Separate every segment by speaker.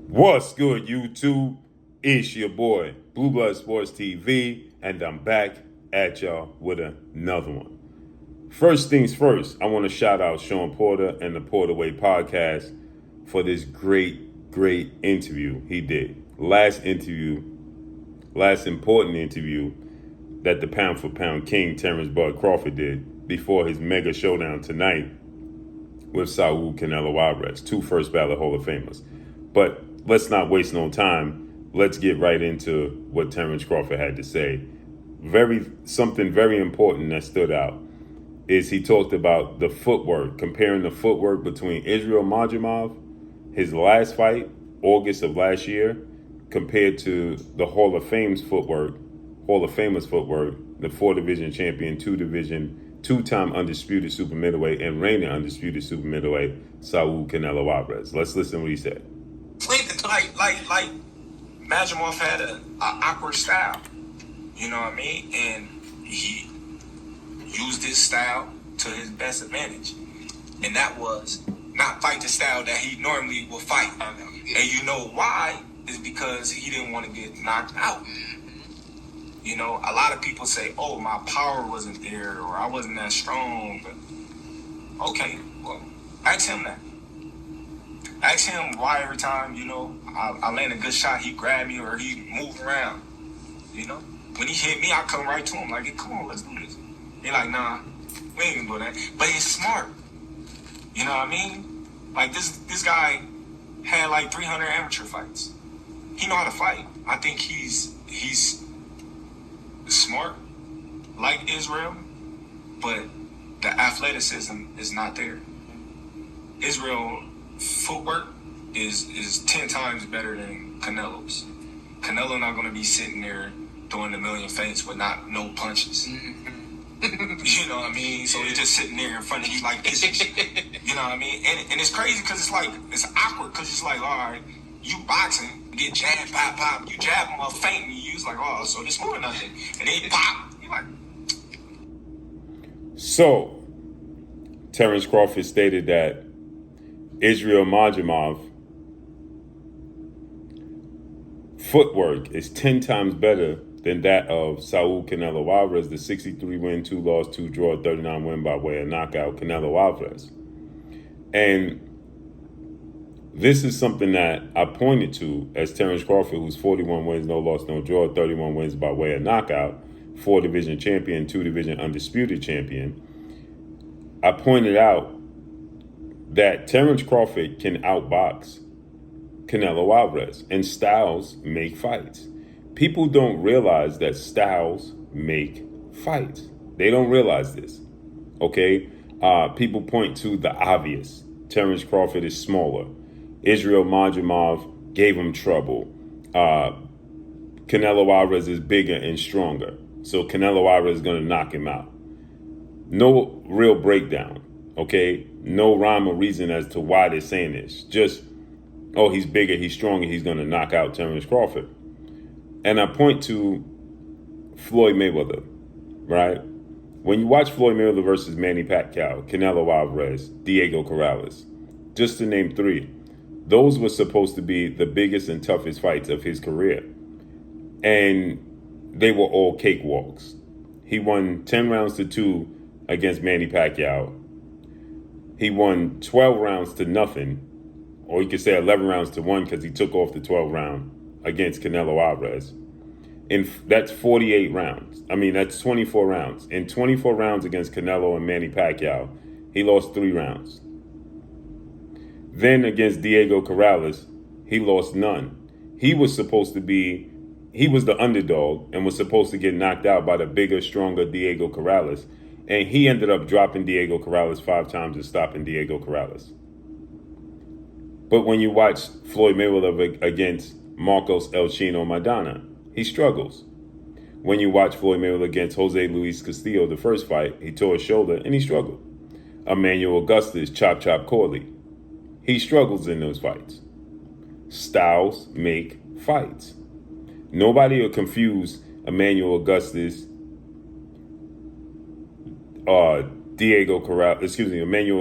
Speaker 1: What's good, YouTube? It's your boy, Blue Blood Sports TV, and I'm back at y'all with another one. First things first, I want to shout out Sean Porter and the Porter Way podcast for this great interview he did. Last important interview that the pound for pound king, Terence Crawford, did before his mega showdown tonight with Saul Canelo Alvarez, two first ballot Hall of Famers. But let's not waste no time. Let's get right into what Terence Crawford had to say. Something very important that stood out is he talked about the footwork, comparing the footwork between Israel Madrimov, his last fight, August of last year, compared to the Hall of Famers footwork, the 4-division champion, 2-time undisputed super middleweight and reigning undisputed super middleweight, Saul Canelo Alvarez. Let's listen to what he said.
Speaker 2: Like Madrimov had an awkward style, you know what I mean? And he used his style to his best advantage. And that was not fight the style that he normally will fight. And you know why? Is because he didn't want to get knocked out. You know, a lot of people say, oh, my power wasn't there or I wasn't that strong. But okay, well, ask him that. Ask him why every time, you know, I land a good shot, he grab me or he move around. You know, when he hit me, I come right to him like, hey, come on, let's do this. He like, nah, we ain't gonna do that. But he's smart. You know what I mean? Like this guy had like 300 amateur fights. He know how to fight. I think he's smart, like Israel, but the athleticism is not there. Israel footwork is 10 times better than Canelo's. Canelo not going to be sitting there doing a million feints with no punches. You know what I mean? So he's just sitting there in front of you like this. You know what I mean? And it's crazy because it's awkward because it's like, all right, you boxing, get jabbed, pop, you jab him while fainting, you use like, oh, so this more nothing. And then he pop. You like.
Speaker 1: So, Terence Crawford stated that Israel Madrimov footwork is 10 times better than that of Saul Canelo Alvarez, the 63 win, 2 loss, 2 draw, 39 win by way of knockout Canelo Alvarez. And this is something that I pointed to as Terence Crawford, who's 41 wins, no loss, no draw, 31 wins by way of knockout, 4-division champion, 2-division undisputed champion. I pointed out that Terence Crawford can outbox Canelo Alvarez, and styles make fights. People don't realize that styles make fights. They don't realize this, okay? People point to the obvious. Terence Crawford is smaller. Israel Madrimov gave him trouble. Canelo Alvarez is bigger and stronger, so Canelo Alvarez is going to knock him out. No real breakdown, okay? No rhyme or reason as to why they're saying this. Just, oh, he's bigger, he's stronger, he's going to knock out Terence Crawford. And I point to Floyd Mayweather, right? When you watch Floyd Mayweather versus Manny Pacquiao, Canelo Alvarez, Diego Corrales, just to name 3, those were supposed to be the biggest and toughest fights of his career. And they were all cakewalks. He won 10 rounds to 2 against Manny Pacquiao. He won 12 rounds to nothing, or you could say 11 rounds to 1 because he took off the 12th round against Canelo Alvarez. And that's 48 rounds. I mean, that's 24 rounds. In 24 rounds against Canelo and Manny Pacquiao, he lost 3 rounds. Then against Diego Corrales, he lost none. He was the underdog and was supposed to get knocked out by the bigger, stronger Diego Corrales. And he ended up dropping Diego Corrales 5 times and stopping Diego Corrales. But when you watch Floyd Mayweather against Marcos El Chino Maidana, he struggles. When you watch Floyd Mayweather against Jose Luis Castillo, the first fight, he tore his shoulder and he struggled. Emmanuel Augustus, Chop Corley, he struggles in those fights. Styles make fights. Nobody will confuse Emmanuel Augustus, Emmanuel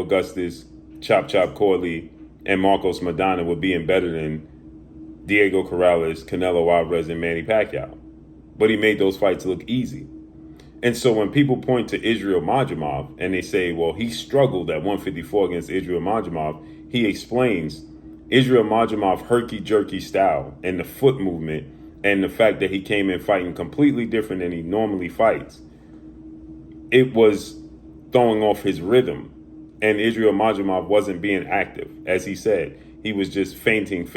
Speaker 1: Augustus, Chop Corley, and Marcos Maidana with being better than Diego Corrales, Canelo Alvarez, and Manny Pacquiao. But he made those fights look easy. And so when people point to Israel Madrimov and they say, well, he struggled at 154 against Israel Madrimov, he explains Israel Madrimov herky-jerky style and the foot movement and the fact that he came in fighting completely different than he normally fights. It was throwing off his rhythm. And Israel Madrimov wasn't being active. As he said, he was just fainting,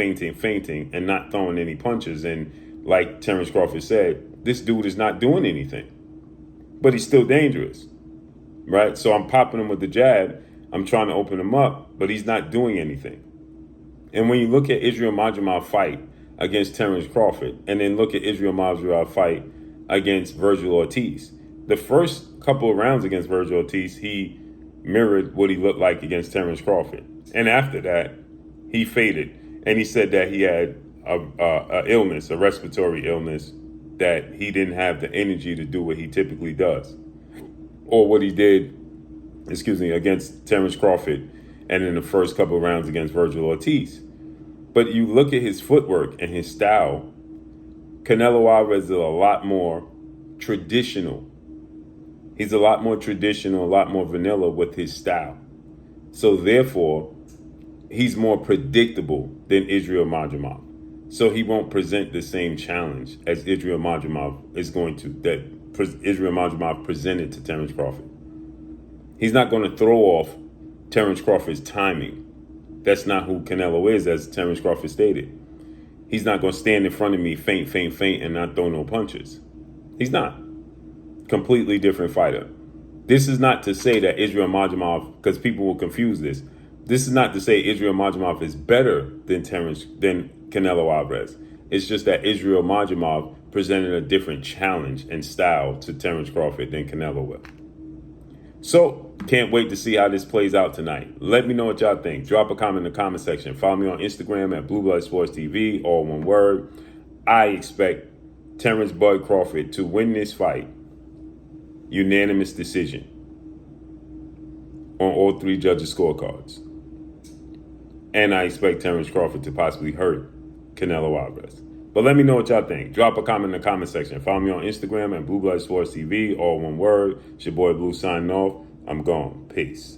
Speaker 1: and not throwing any punches. And like Terence Crawford said, this dude is not doing anything. But he's still dangerous, right? So I'm popping him with the jab. I'm trying to open him up, but he's not doing anything. And when you look at Israel Madrimov fight against Terence Crawford, and then look at Israel Madrimov fight against Virgil Ortiz, the first couple of rounds against Virgil Ortiz, he mirrored what he looked like against Terence Crawford. And after that, he faded. And he said that he had a respiratory illness, that he didn't have the energy to do what he typically does. Or what he did, against Terence Crawford and in the first couple of rounds against Virgil Ortiz. But you look at his footwork and his style, Canelo Alvarez is a lot more traditional. He's a lot more traditional, a lot more vanilla with his style. So therefore, he's more predictable than Israel Madrimov. So he won't present the same challenge as Israel Madrimov Israel Madrimov presented to Terence Crawford. He's not going to throw off Terence Crawford's timing. That's not who Canelo is, as Terence Crawford stated. He's not going to stand in front of me, feint, and not throw no punches. He's not. Completely different fighter. This is not to say that Israel Madrimov, because people will confuse this. This is not to say Israel Madrimov is better than Canelo Alvarez. It's just that Israel Madrimov presented a different challenge and style to Terence Crawford than Canelo will. So, can't wait to see how this plays out tonight. Let me know what y'all think. Drop a comment in the comment section. Follow me on Instagram at Blue Blood Sports TV, all one word. I expect Terence Bud Crawford to win this fight. Unanimous decision on all three judges' scorecards. And I expect Terence Crawford to possibly hurt Canelo Alvarez. But let me know what y'all think. Drop a comment in the comment section. Follow me on Instagram at Blue Blood Sports TV, all one word. It's your boy Blue signing off. I'm gone. Peace.